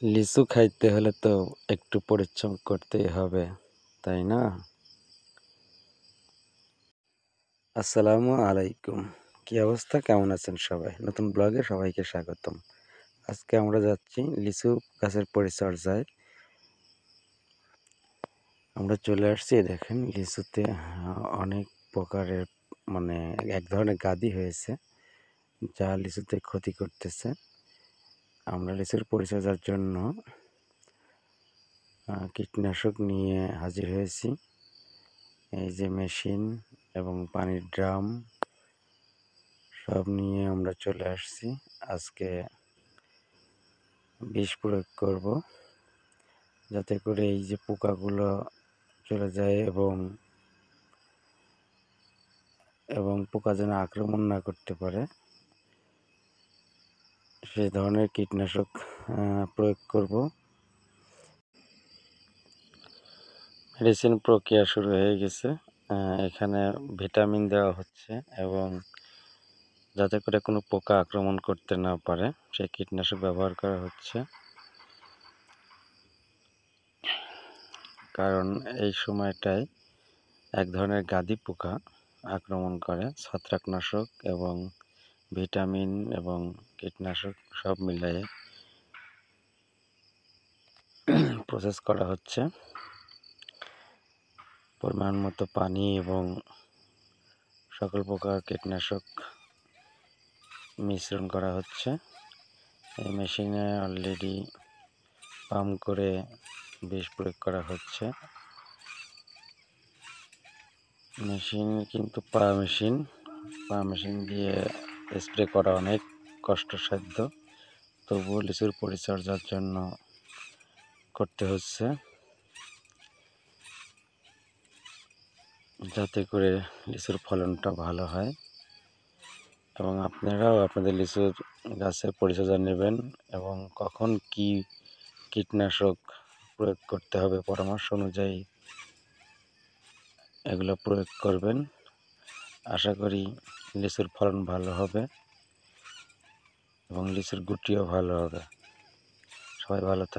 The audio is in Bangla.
লিচু খাইতে হলে তো একটু পরিশ্রম করতেই হবে, তাই না? আসসালামু আলাইকুম। কি অবস্থা? কেমন আছেন সবাই? নতুন ব্লগে সবাইকে স্বাগতম। আজকে আমরা যাচ্ছি লিচু গাছের পরিচর্যায়। আমরা চলে আসছি, দেখেন লিচুতে অনেক প্রকারের মানে এক ধরনের গাদি হয়েছে, যা লিচুতে ক্ষতি করতেছে। আমরা লিচুর পরিচর্যার জন্য কীটনাশক নিয়ে হাজির হয়েছি। এই যে মেশিন এবং পানির ড্রাম সব নিয়ে আমরা চলে আসছি। আজকে বিষ প্রয়োগ করব, যাতে করে এই যে পোকাগুলো চলে যায় এবং পোকা যেন আক্রমণ না করতে পারে, সেই ধরনের কীটনাশক প্রয়োগ করব। মেডিসিন প্রক্রিয়া শুরু হয়ে গেছে। এখানে ভিটামিন দেওয়া হচ্ছে এবং যাতে করে কোনো পোকা আক্রমণ করতে না পারে সেই কীটনাশক ব্যবহার করা হচ্ছে। কারণ এই সময়টায় এক ধরনের গাদি পোকা আক্রমণ করে। ছত্রাকনাশক এবং ভিটামিন এবং কীটনাশক সব মিলিয়ে প্রসেস করা হচ্ছে। পরিমাণ মতো পানি এবং সকল প্রকার কীটনাশক মিশ্রণ করা হচ্ছে। এই মেশিনে অলরেডি পাম্প করে বিষ প্রয়োগ করা হচ্ছে। মেশিন কিন্তু পা মেশিন দিয়ে স্প্রে করা অনেক কষ্টসাধ্য, তবুও লিচুর পরিচর্যার জন্য করতে হচ্ছে, যাতে করে লিচুর ফলনটা ভালো হয়। এবং আপনারাও আপনাদের লিচুর গাছের পরিচর্যা নেবেন এবং কখন কি কীটনাশক প্রয়োগ করতে হবে পরামর্শ অনুযায়ী এগুলো প্রয়োগ করবেন। আশা করি লিচুর ফলন ভালো হবে এবং লিচুর গুটিও ভালো হবে। সবাই ভালো থাকবেন।